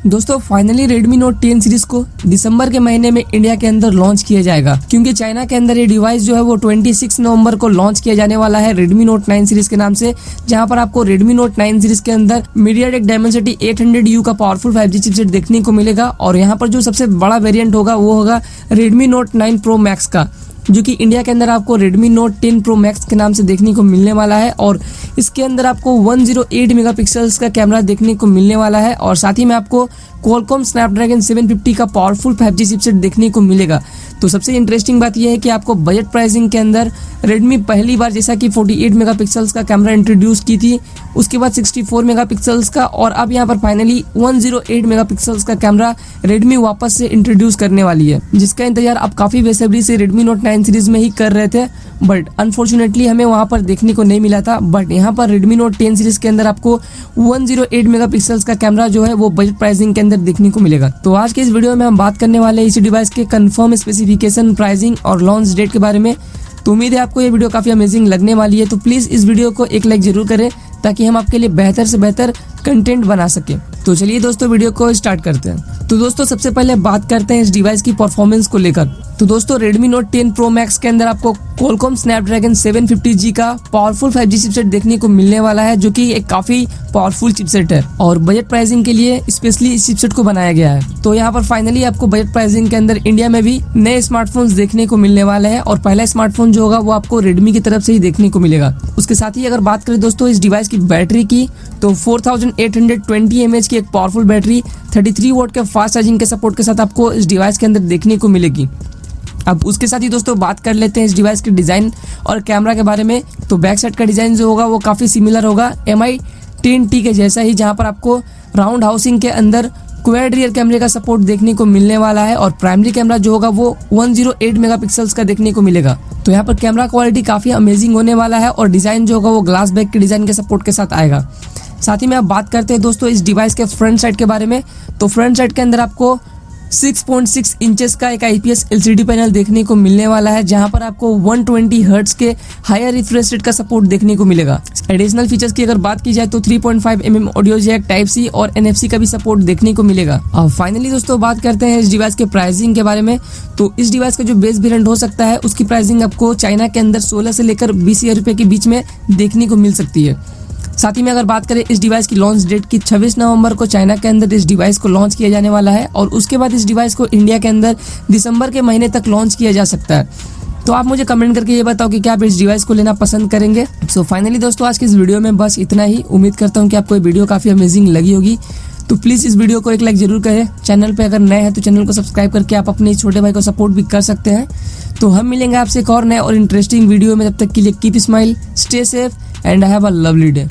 दोस्तों finally Redmi Note 10 series को दिसंबर के महीने में इंडिया के अंदर लॉन्च किया जाएगा, क्योंकि चाइना के अंदर ये डिवाइस जो है वो 26 नवंबर को लॉन्च किया जाने वाला है Redmi Note 9 सीरीज के नाम से, जहां पर आपको Redmi Note 9 सीरीज के अंदर MediaTek Dimensity 800U का पावरफुल 5G चिपसेट देखने को मिलेगा। और यहाँ पर जो सबसे बड़ा वेरिएंट होगा वो होगा Redmi Note 9 Pro Max का, जो कि इंडिया के अंदर आपको Redmi Note 10 Pro Max के नाम से देखने को मिलने वाला है। और इसके अंदर आपको 108 मेगापिक्सल्स का कैमरा देखने को मिलने वाला है और साथ ही में आपको Qualcomm Snapdragon 750 का पावरफुल 5G चिपसेट देखने को मिलेगा। तो सबसे इंटरेस्टिंग बात यह है कि आपको बजट प्राइसिंग के अंदर Redmi पहली बार जैसा कि 48 मेगापिक्सल्स का कैमरा इंट्रोड्यूस की थी, उसके बाद 64 मेगापिक्सल्स का, और अब यहाँ पर फाइनली 108 मेगापिक्सल्स का कैमरा Redmi वापस से इंट्रोड्यूस करने वाली है, जिसका इंतजार आप काफ़ी बेसब्री से Redmi Note 9 सीरीज में ही कर रहे थे, बट अनफॉर्चुनेटली हमें वहाँ पर देखने को नहीं मिला था। बट यहाँ पर Redmi Note 10 सीरीज के अंदर आपको 108 मेगापिक्सल्स का कैमरा जो है वो बजट प्राइसिंग के अंदर देखने को मिलेगा। तो आज के इस वीडियो में हम बात करने वाले हैं इसी डिवाइस के कंफर्म स्पेसिफिकेशन, प्राइसिंग और लॉन्च डेट के बारे में। तो उम्मीद है आपको ये वीडियो काफ़ी अमेजिंग लगने वाली है, तो प्लीज़ इस वीडियो को एक लाइक जरूर करें ताकि हम आपके लिए बेहतर से बेहतर कंटेंट बना सकें। तो चलिए दोस्तों वीडियो को स्टार्ट करते हैं। तो दोस्तों सबसे पहले बात करते हैं इस डिवाइस की परफॉर्मेंस को लेकर। तो दोस्तों Redmi Note 10 Pro Max के अंदर आपको Qualcomm Snapdragon 750G का पावरफुल 5G चिपसेट देखने को मिलने वाला है, जो कि एक काफ़ी पावरफुल चिपसेट है और बजट प्राइसिंग के लिए स्पेशली इस चिपसेट को बनाया गया है। तो यहाँ पर फाइनली आपको बजट प्राइसिंग के अंदर इंडिया में भी नए स्मार्टफोन्स देखने को मिलने वाले हैं और पहला स्मार्टफोन जो होगा वो आपको Redmi की तरफ से ही देखने को मिलेगा। उसके साथ ही अगर बात करें दोस्तों इस डिवाइस की बैटरी की, तो 4820 mAh की एक पावरफुल बैटरी 33 वोल्ट के फास्ट चार्जिंग के सपोर्ट के साथ आपको इस डिवाइस के अंदर देखने को मिलेगी। अब उसके साथ ही दोस्तों बात कर लेते हैं इस डिवाइस के डिज़ाइन और कैमरा के बारे में। तो बैक साइड का डिज़ाइन जो होगा वो काफ़ी सिमिलर होगा Mi 10T के जैसा ही, जहां पर आपको राउंड हाउसिंग के अंदर क्वाड रियर कैमरे का सपोर्ट देखने को मिलने वाला है और प्राइमरी कैमरा जो होगा वो 108 मेगापिक्सल्स का देखने को मिलेगा। तो यहाँ पर कैमरा क्वालिटी काफ़ी अमेजिंग होने वाला है और डिज़ाइन जो होगा वो ग्लास बैक के डिज़ाइन के सपोर्ट के साथ आएगा। साथ ही में आप बात करते हैं दोस्तों इस डिवाइस के फ्रंट साइड के बारे में। तो फ्रंट साइड के अंदर आपको 6.6 इंचेस का एक IPS LCD पैनल देखने को मिलने वाला है, जहां पर आपको 120 हर्ट्ज के हायर रिफ्रेश रेट का सपोर्ट देखने को मिलेगा। एडिशनल फीचर्स की अगर बात की जाए तो 3.5 mm audio jack, type C और NFC का भी सपोर्ट देखने को मिलेगा। अब फाइनली दोस्तों बात करते हैं इस डिवाइस के प्राइसिंग के बारे में। तो इस डिवाइस का जो बेस वेरिएंट हो सकता है उसकी प्राइसिंग आपको चाइना के अंदर 16 से लेकर 20,000 रुपये के बीच में देखने को मिल सकती है। साथ ही में अगर बात करें इस डिवाइस की लॉन्च डेट की, 26 नवंबर को चाइना के अंदर इस डिवाइस को लॉन्च किया जाने वाला है और उसके बाद इस डिवाइस को इंडिया के अंदर दिसंबर के महीने तक लॉन्च किया जा सकता है। तो आप मुझे कमेंट करके ये बताओ कि क्या आप इस डिवाइस को लेना पसंद करेंगे। सो फाइनली दोस्तों आज की इस वीडियो में बस इतना ही। उम्मीद करता हूँ कि आपको ये वीडियो काफ़ी अमेजिंग लगी होगी। तो प्लीज़ इस वीडियो को एक लाइक जरूर करें। चैनल पे अगर नए हैं तो चैनल को सब्सक्राइब करके आप अपने छोटे भाई को सपोर्ट भी कर सकते हैं। तो हम मिलेंगे आपसे एक और नए और इंटरेस्टिंग वीडियो में। तब तक के लिए keep smile, stay safe and have a lovely day.